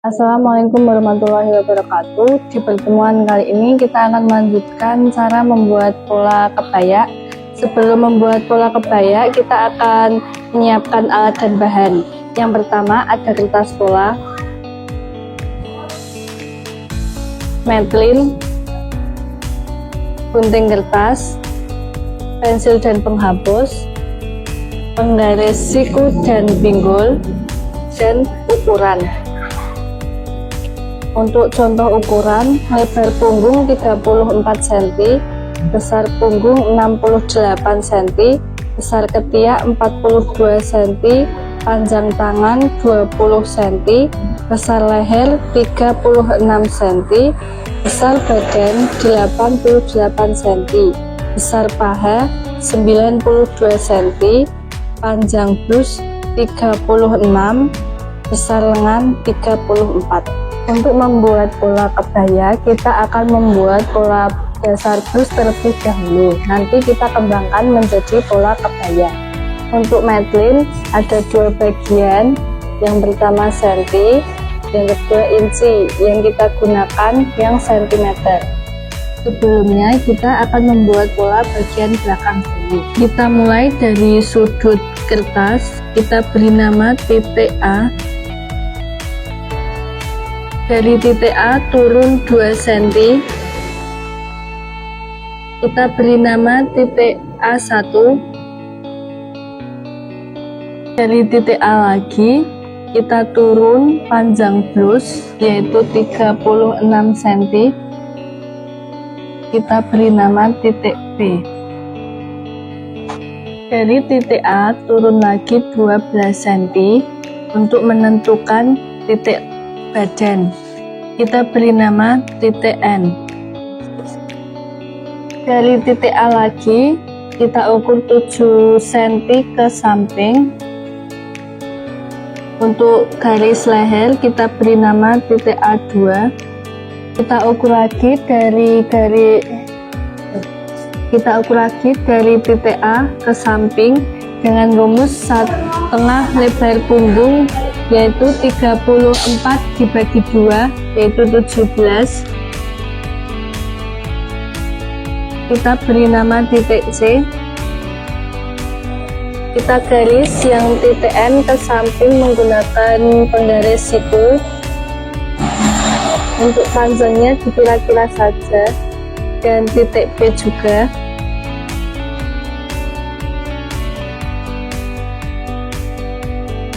Assalamualaikum warahmatullahi wabarakatuh. Di pertemuan kali ini kita akan melanjutkan cara membuat pola kebaya. Sebelum membuat pola kebaya, kita akan menyiapkan alat dan bahan. Yang pertama ada kertas pola, metlin, gunting kertas, pensil dan penghapus, penggaris siku dan pinggul, dan ukuran. Untuk contoh ukuran, lebar punggung 34 cm, besar punggung 68 cm, besar ketiak 42 cm, panjang tangan 20 cm, besar leher 36 cm, besar badan 88 cm, besar paha 92 cm, panjang blus 36, besar lengan 34. Untuk membuat pola kebaya, kita akan membuat pola dasar blus terlebih dahulu. Nanti kita kembangkan menjadi pola kebaya. Untuk metlin ada dua bagian, yang pertama senti, yang kedua inci. Yang kita gunakan yang sentimeter. Sebelumnya kita akan membuat pola bagian belakang dulu. Kita mulai dari sudut kertas, kita beri nama titik A. Dari titik A turun 2 cm, kita beri nama titik A1. Dari titik A lagi kita turun panjang blus yaitu 36 cm, kita beri nama titik B. Dari titik A turun lagi 12 cm untuk menentukan titik badan, kita beri nama titik N. Dari titik A lagi kita ukur 7 cm ke samping. Untuk garis leher kita beri nama titik A2. Kita ukur lagi dari titik A ke samping dengan rumus 1/2 lebar punggung yaitu 34 dibagi 2 yaitu 17. Kita beri nama titik C. Kita garis yang titik N ke samping menggunakan penggaris siku. Untuk panjangnya dikira-kira saja, dan titik B juga.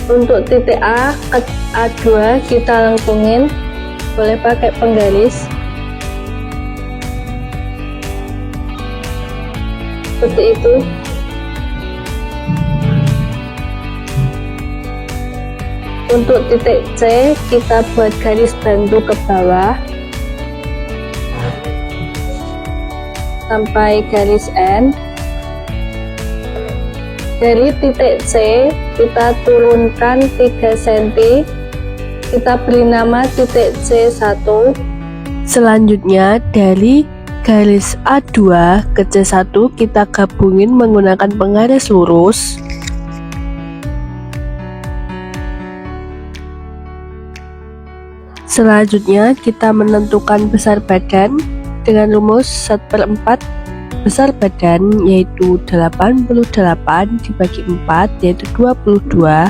Untuk titik A ke A2 kita lengkungin, boleh pakai penggaris seperti itu. Untuk titik C kita buat garis bantu ke bawah sampai garis N. Dari titik C kita turunkan 3 cm, kita beri nama titik C1. Selanjutnya dari garis A2 ke C1 kita gabungin menggunakan penggaris lurus. Selanjutnya kita menentukan besar badan dengan rumus 1/4 besar badan yaitu 88 dibagi 4 yaitu 22.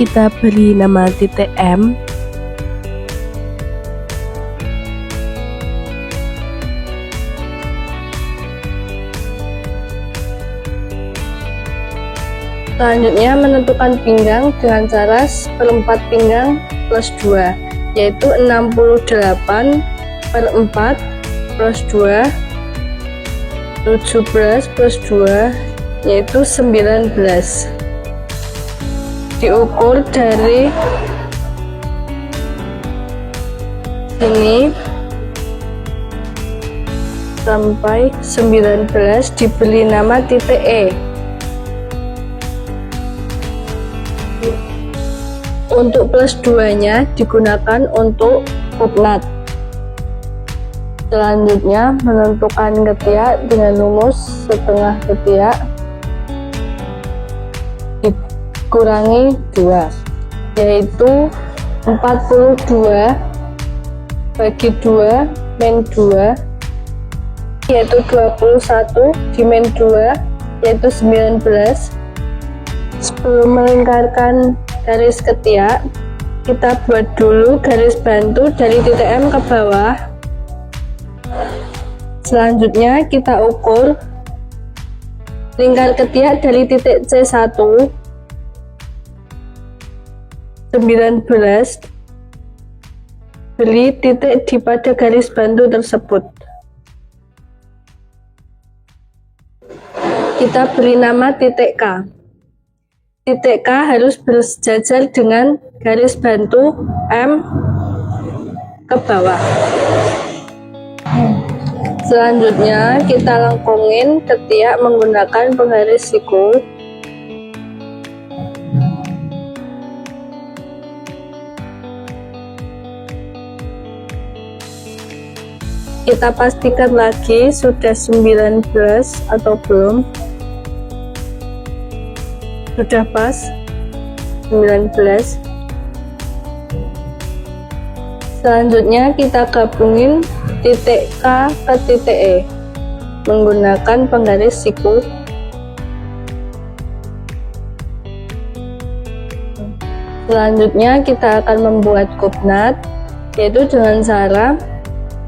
Kita beri nama titik M. Selanjutnya menentukan pinggang dengan cara 1/4 pinggang plus 2 yaitu 68/4 plus 2, 17 plus 2 yaitu 19. Diukur dari sini sampai 19, diberi nama titik E. Untuk plus 2 nya digunakan untuk puknat. Selanjutnya, menentukan ketiak dengan rumus setengah ketiak dikurangi 2, yaitu 42 bagi 2 min 2, yaitu 21 di min 2, yaitu 19. Sebelum melingkarkan garis ketiak, kita buat dulu garis bantu dari titik M ke bawah. Selanjutnya kita ukur lingkar ketiak dari titik C1 19, beri titik di pada garis bantu tersebut. Kita beri nama titik K. Titik K harus bersejajar dengan garis bantu M ke bawah. Selanjutnya kita lengkungin ketiak menggunakan penggaris siku. Kita pastikan lagi sudah 19 atau belum. Sudah pas 19. Selanjutnya kita gabungin titik K ke titik E menggunakan penggaris siku. Selanjutnya kita akan membuat kopnat, yaitu dengan cara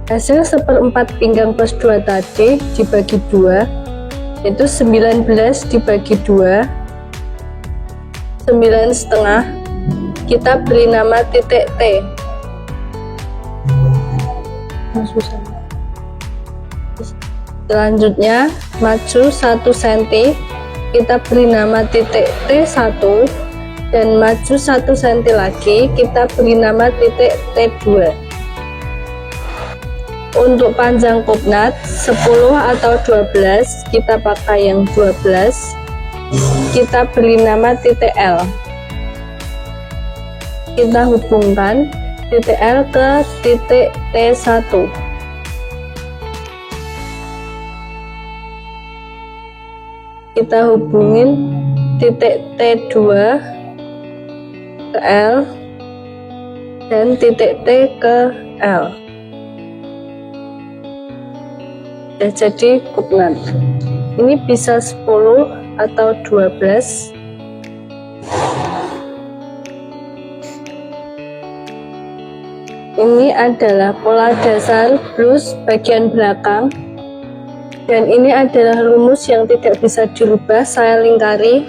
hasil 1/4 pinggang plus 2 tadi dibagi 2, yaitu 19 dibagi 2, 9,5. Kita beri nama titik T. Selanjutnya maju 1 cm, kita beri nama titik T1, dan maju 1 cm lagi, kita beri nama titik T2. Untuk panjang kopnat 10 atau 12, kita pakai yang 12, kita beri nama titik L. Kita hubungkan titik L ke titik T1. Kita hubungin titik T2 ke L dan titik T ke L. Sudah jadi kopnat. Ini bisa 10 atau 12. Ini adalah pola dasar blus bagian belakang, dan ini adalah rumus yang tidak bisa dirubah. Saya lingkari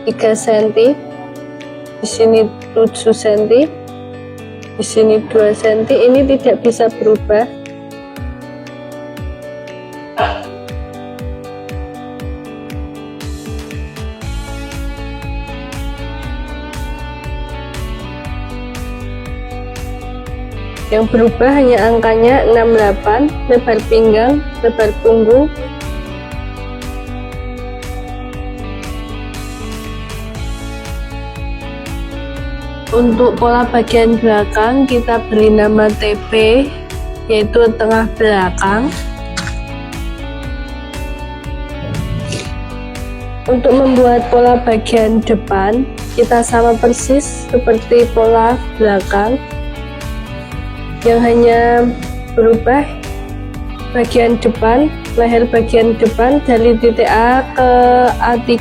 3 cm, di sini 7 cm, di sini 2 cm. Ini tidak bisa berubah. Yang berubah hanya angkanya 68, lebar pinggang, lebar punggung. Untuk pola bagian belakang kita beri nama TP, yaitu tengah belakang. Untuk membuat pola bagian depan, kita sama persis seperti pola belakang, yang hanya berubah bagian depan, leher bagian depan dari titik A ke A3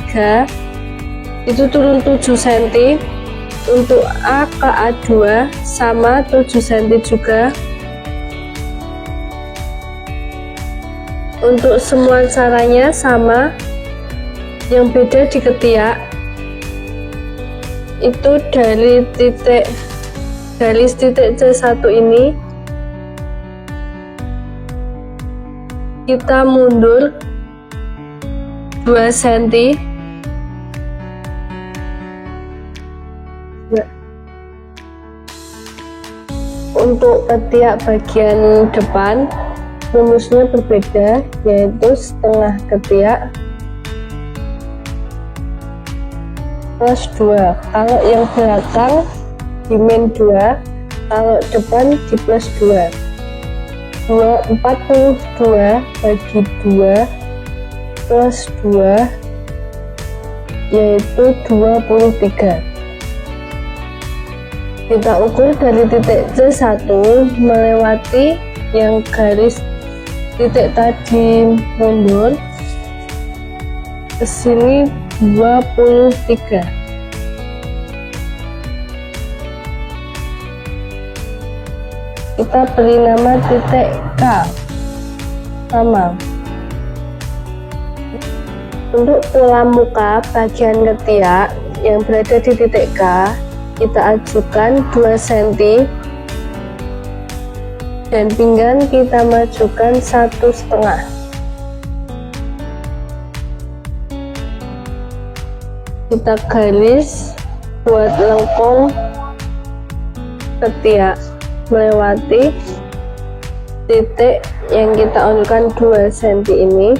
itu turun 7 cm. Untuk A ke A2 sama 7 cm juga. Untuk semua caranya sama, yang beda di ketiak itu dari garis titik C1 ini kita mundur 2 cm. Untuk ketiak bagian depan rumusnya berbeda, yaitu setengah ketiak plus 2. Kalau yang belakang di min 2, Kalau depan di plus 2. 42 bagi 2 plus 2 yaitu 23. Kita ukur dari titik C1 melewati yang garis titik tadi mundur ke sini 23. Kita beri nama titik K sama. Untuk pola muka bagian ketiak yang berada di titik K, kita ajukan 2 cm dan pinggang kita majukan 1,5. Kita garis buat lengkung ketiak melewati titik yang kita ajukan 2 cm ini.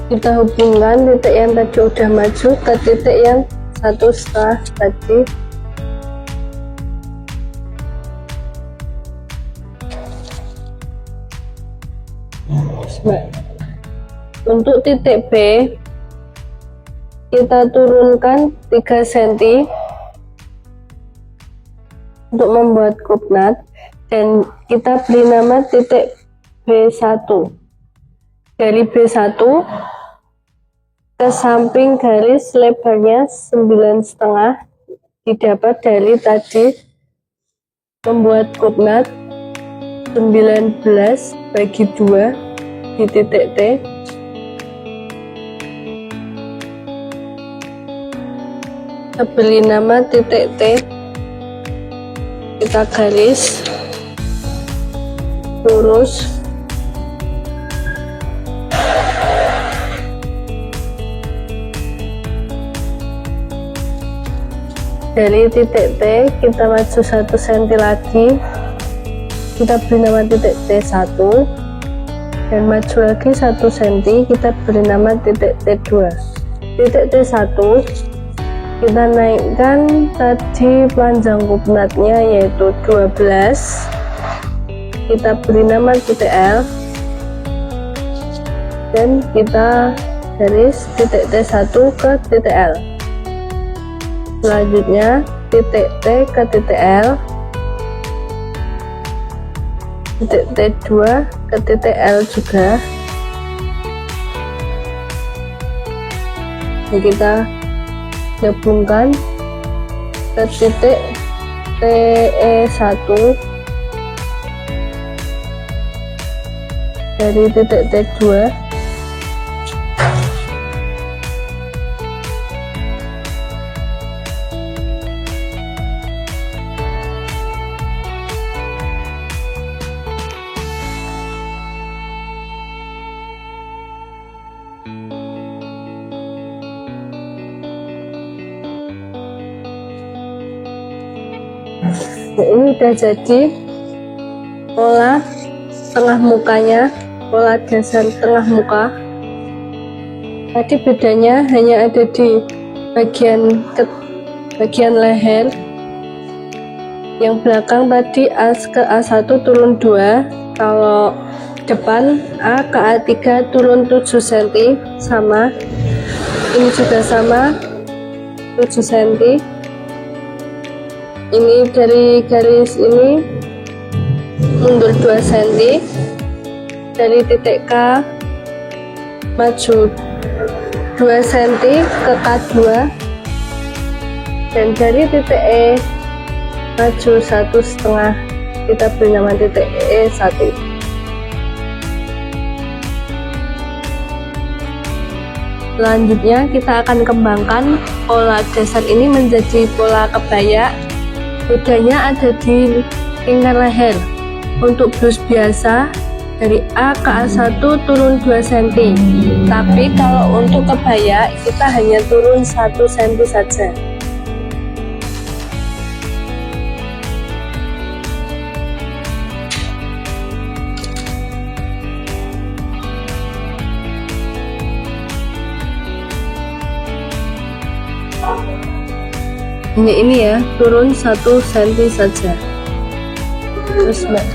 Kita hubungkan titik yang tadi udah maju ke titik yang 1,5 tadi. Untuk titik B, kita turunkan 3 cm untuk membuat kupnat dan kita beri nama titik B1. Dari B1 ke samping garis lebarnya 9,5 didapat dari tadi membuat kupnat 19 bagi 2 di titik T. Kita beri nama titik T, kita garis lurus dari titik T, kita maju 1 cm lagi, kita beri nama titik T1 dan maju lagi 1 cm, kita beri nama titik T2. Titik T1 kita naikkan tadi panjang kupnatnya yaitu 12, kita beri nama titik L dan kita garis titik T1 ke titik L. Selanjutnya titik T ke titik L, titik T2 ke titik L juga. Jadi kita gabungkan ke titik TE1 dari titik T2. Nah, ini udah jadi pola tengah mukanya, pola dasar tengah muka. Tadi bedanya hanya ada di bagian leher. Yang belakang tadi A ke A1 turun 2, kalau depan A ke A3 turun 7 cm sama. Ini juga sama 7 cm. Ini dari garis ini mundur 2 cm, dari titik K maju 2 cm ke K2 dan dari titik E maju 1,5, kita beri nama titik E1. Selanjutnya kita akan kembangkan pola dasar ini menjadi pola kebaya. Bedanya ada di lingkar leher. Untuk blus biasa dari A ke A1 turun 2 cm, tapi kalau untuk kebaya kita hanya turun 1 cm saja. ini ya, turun 1 cm saja. Terus Mbak,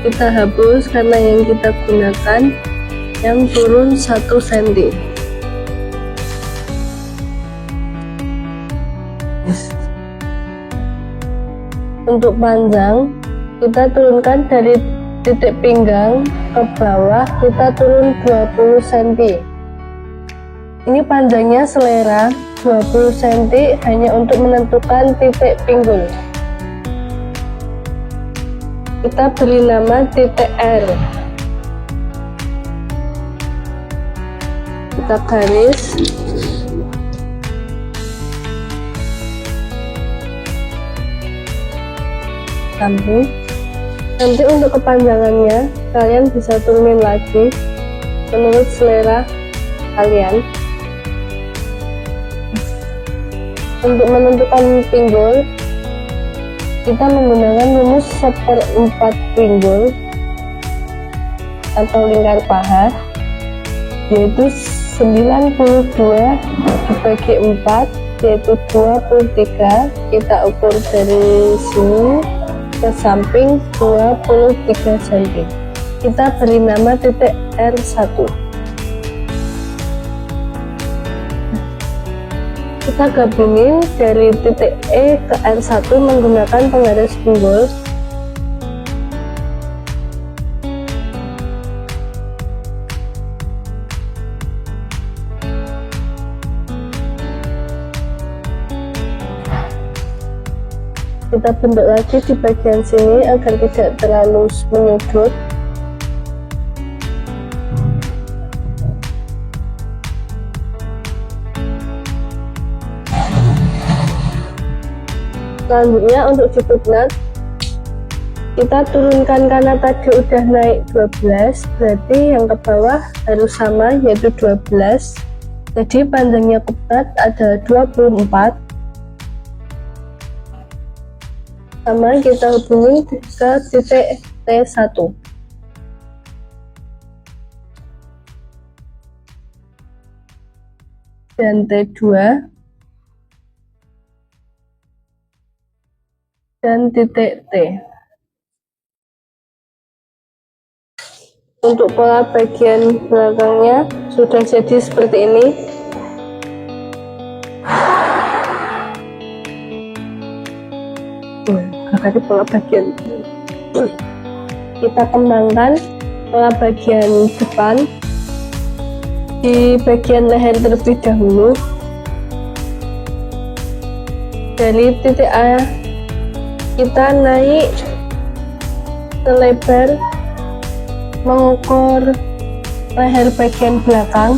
kita hapus karena yang kita gunakan yang turun 1 cm. Untuk panjang kita turunkan dari titik pinggang ke bawah, kita turun 20 cm. Ini panjangnya selera 20 cm hanya untuk menentukan titik pinggul. Kita beri nama titik R. Kita garis. Sambung. Nanti untuk kepanjangannya kalian bisa turunin lagi menurut selera kalian. Untuk menentukan pinggul kita menggunakan rumus 1/4 pinggul atau lingkar paha, yaitu 92 dibagi 4 yaitu 23. Kita ukur dari sini ke samping 23 cm. Kita beri nama titik R1. Kita gabungin dari titik E ke R1 menggunakan penggaris pinggul. Kita bentuk lagi di bagian sini agar tidak terlalu menyudut. Selanjutnya untuk di footnut kita turunkan karena tadi udah naik 12, berarti yang ke bawah harus sama yaitu 12. Jadi panjangnya footnut ada 24. Sama kita hubungi ke titik T1. Dan T2 dan titik T. Untuk pola bagian belakangnya sudah jadi seperti ini. Kakak pola bagian kita kembangkan pola bagian depan di bagian leher terlebih dahulu. Dari titik A kita naik selebar mengukur leher bagian belakang.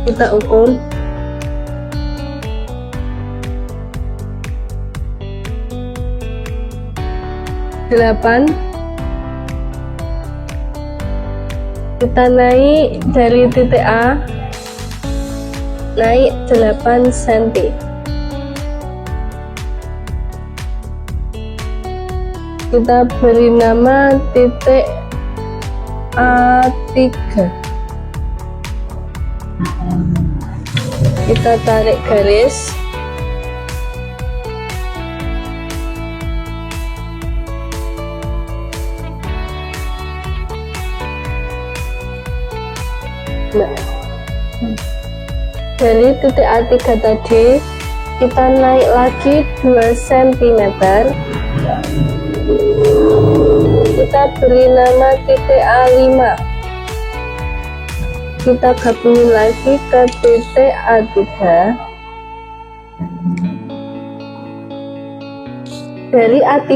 Kita ukur delapan. Kita naik dari titik A naik 8 cm. Kita beri nama titik A3. Kita tarik garis. Nah, dari titik A3 tadi kita naik lagi 2 cm. Kita beri nama titik A5. Kita gabungin lagi ke titik A3. Dari A3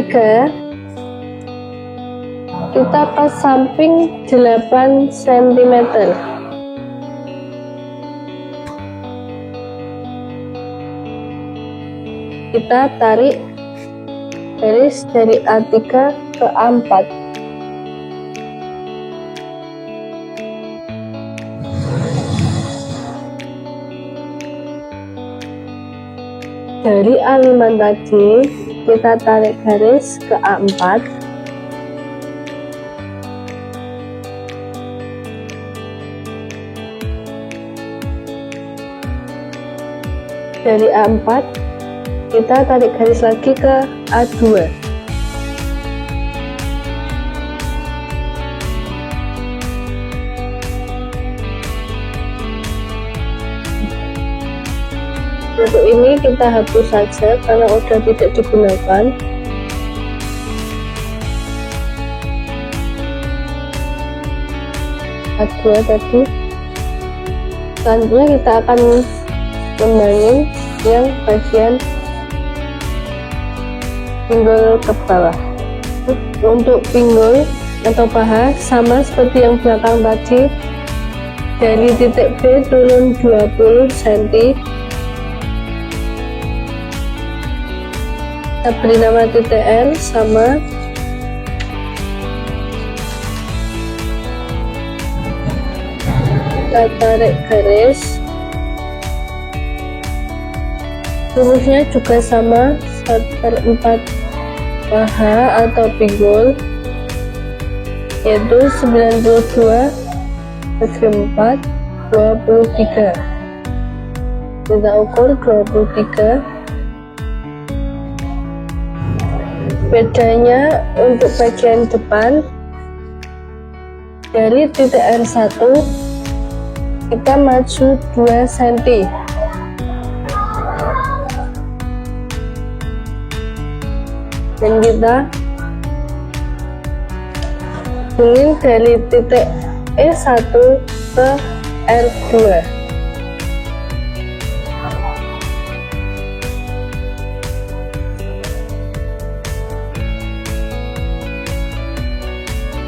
kita ke samping 8 cm. Kita tarik garis dari A3 ke A4. Dari A5 tadi kita tarik garis ke A4. Dari A4 kita tarik garis lagi ke A2. Untuk ini kita hapus saja karena sudah tidak digunakan. A2 tadi. Selanjutnya kita akan kembangin yang bagian pinggul ke bawah. Untuk pinggul atau paha sama seperti yang belakang tadi, dari titik B turun 20 cm. Kita beri nama titik L sama. Kita tarik garis. Rumusnya juga sama, 1/4 paha atau pinggul, yaitu 92 bagi 4, 23. Kita ukur 23. Bedanya untuk bagian depan, dari titik R1 kita maju 2 cm. Dan kita ingin dari titik E1 ke R2.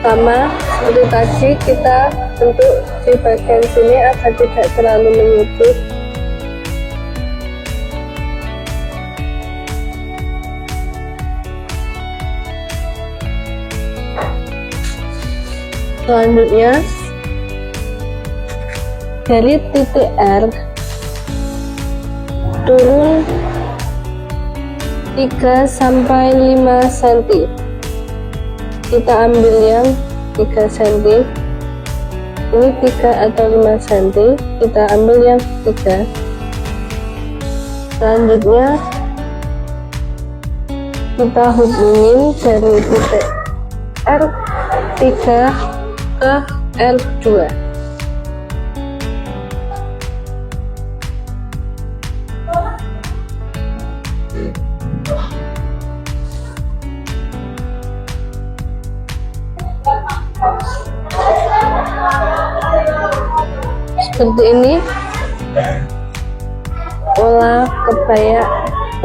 Sama seperti tadi, kita bentuk di bagian sini agar tidak terlalu menyudut. Selanjutnya dari titik R turun 3 sampai 5 cm. Kita ambil yang 3 cm. Ini 3 atau 5 cm. Kita ambil yang 3. Selanjutnya kita hubungin dari titik R3 ke R2. Seperti ini pola kebaya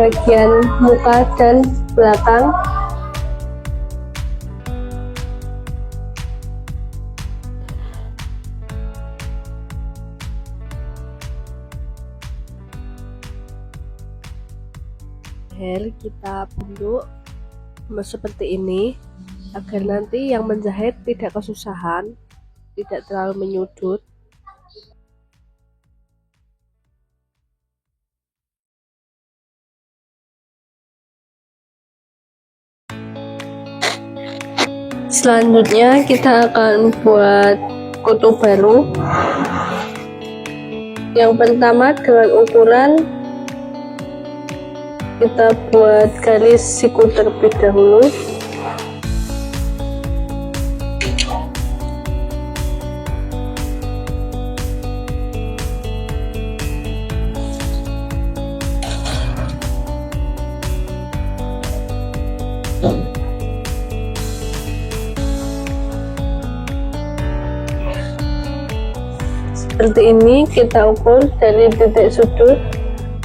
bagian muka dan belakang. Leher kita bentuk seperti ini agar nanti yang menjahit tidak kesusahan, tidak terlalu menyudut. Selanjutnya kita akan buat kutu baru. Yang pertama dengan ukuran, kita buat garis siku terlebih dahulu. Seperti ini kita ukur dari titik sudut,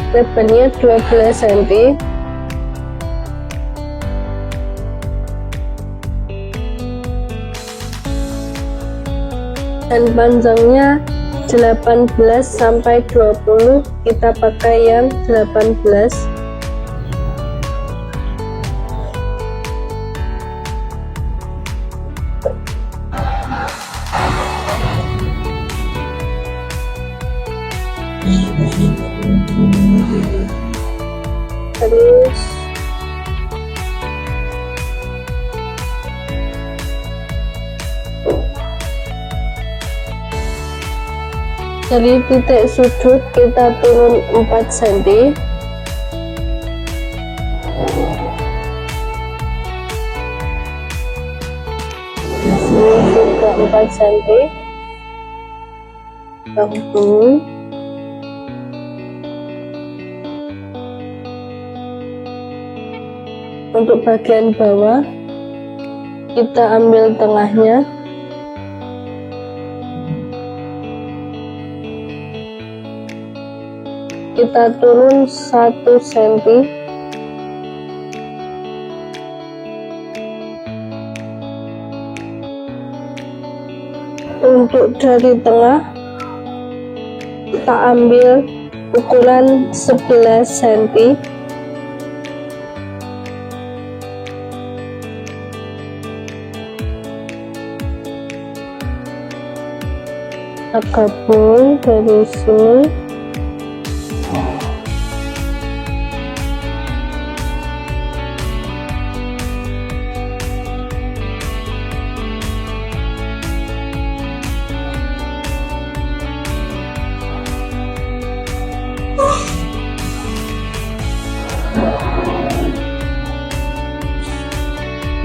lebarnya 12 cm. Dan panjangnya 18 sampai 20, kita pakai yang 18. Terus Dari titik sudut kita turun 4 cm. Sini juga 4 cm. Turun. Untuk bagian bawah kita ambil tengahnya. Kita turun 1 cm. Untuk dari tengah kita ambil ukuran 11 cm. Kita gabung dari sini.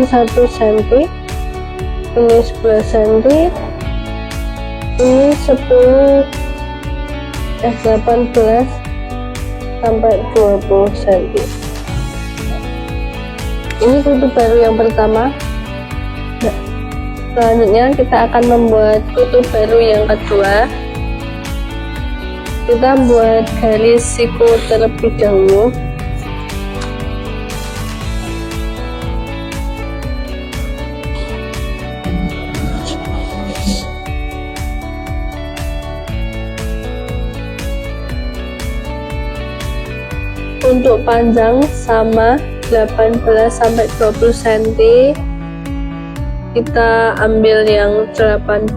Ini 1 cm, ini 11 cm, ini 18 sampai 20 cm. Ini kutu baru yang pertama. Nah, selanjutnya kita akan membuat kutu baru yang kedua. Kita buat garis siku terlebih dahulu. Untuk panjang sama 18 sampai 20 cm. Kita ambil yang 18.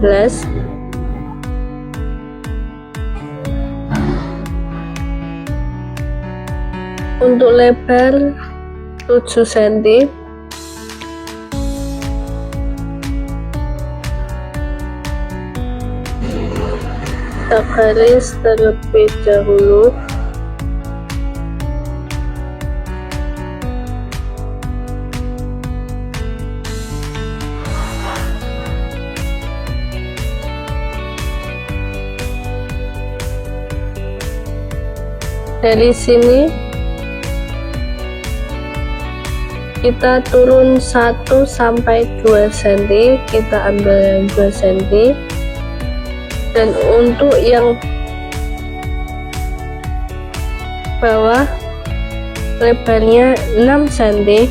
Untuk lebar 7 cm. Kita garis terlebih dahulu. Dari sini kita turun 1 sampai 2 cm, kita ambil yang 2 cm. Dan untuk yang bawah lebarnya 6 cm.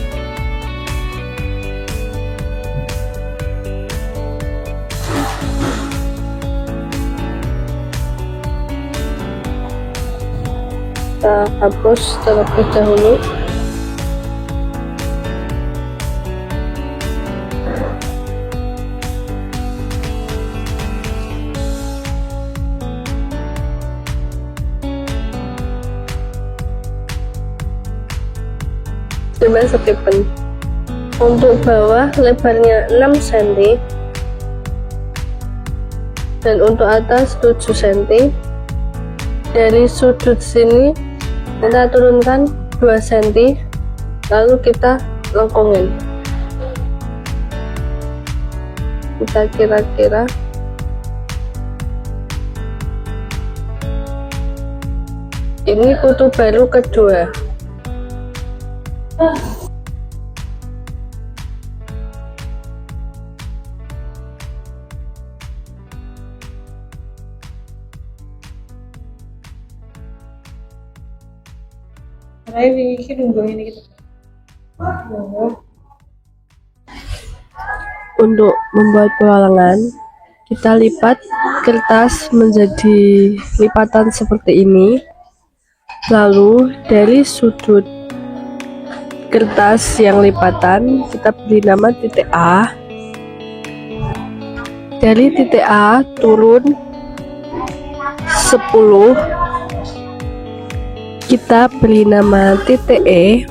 Kita hapus terlebih dahulu. Coba Stephen. Untuk bawah lebarnya 6 cm dan untuk atas 7 cm. Dari sudut sini kita turunkan 2 cm, lalu kita lengkungin. Kita kira-kira ini kutu baru kedua. Untuk membuat pewalengan, kita lipat kertas menjadi lipatan seperti ini. Lalu dari sudut kertas yang lipatan kita beri nama titik A. Dari titik A turun 10, kita beri nama titik E.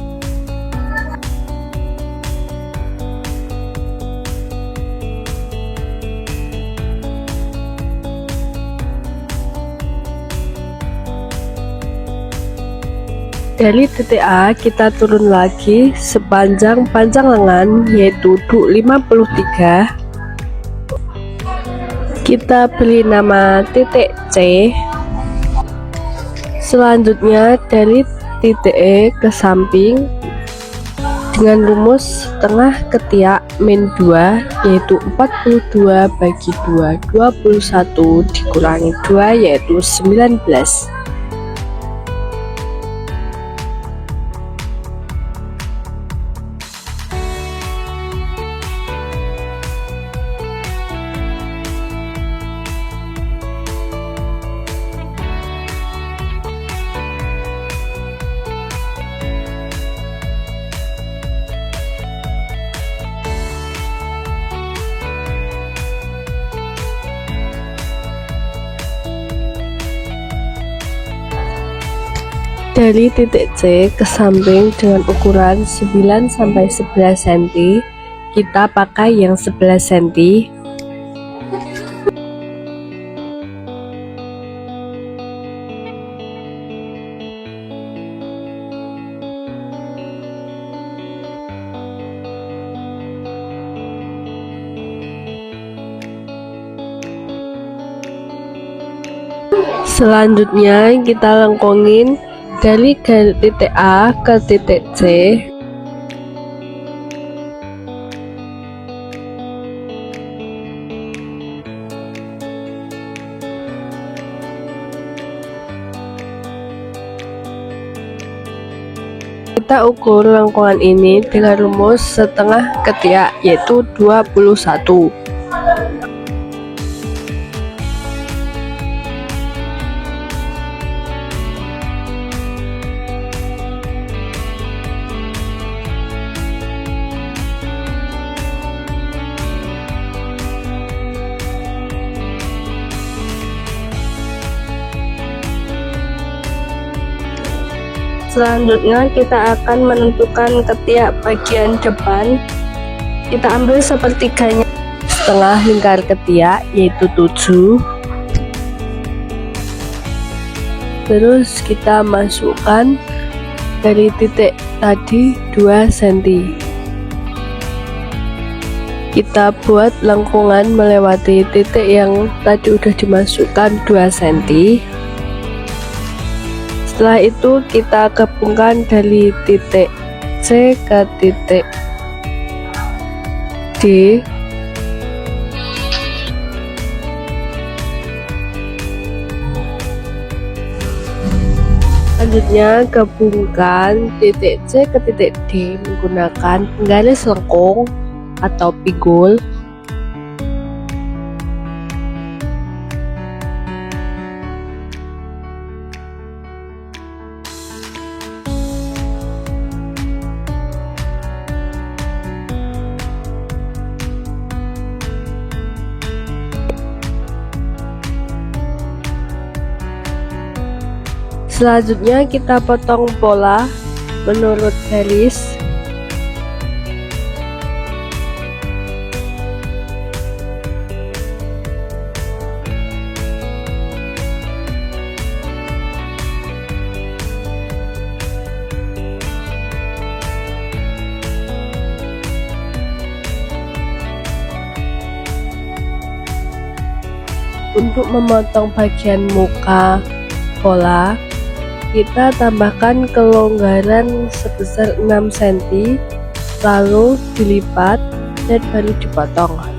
Dari titik A kita turun lagi sepanjang panjang lengan yaitu 53. Kita beri nama titik C. Selanjutnya dari titik E ke samping dengan rumus tengah ketiak min 2 yaitu 42 bagi 2 21 dikurangi 2 yaitu 19. Dari titik C ke samping dengan ukuran 9-11 cm, kita pakai yang 11 cm. Selanjutnya kita lengkungin dari titik A ke titik C. Kita ukur lengkungan ini dengan rumus setengah ketiak yaitu 21. Selanjutnya kita akan menentukan ketiak bagian depan. Kita ambil sepertiganya Setengah lingkar ketiak yaitu 7. Terus kita masukkan dari titik tadi 2 cm. Kita buat lengkungan melewati titik yang tadi udah dimasukkan 2 cm. Setelah itu kita gabungkan dari titik C ke titik D. Selanjutnya gabungkan titik C ke titik D menggunakan penggaris lengkung atau pinggul. Selanjutnya kita potong pola menurut garis. Untuk memotong bagian muka pola, kita tambahkan kelonggaran sebesar 6 cm, lalu dilipat dan baru dipotong.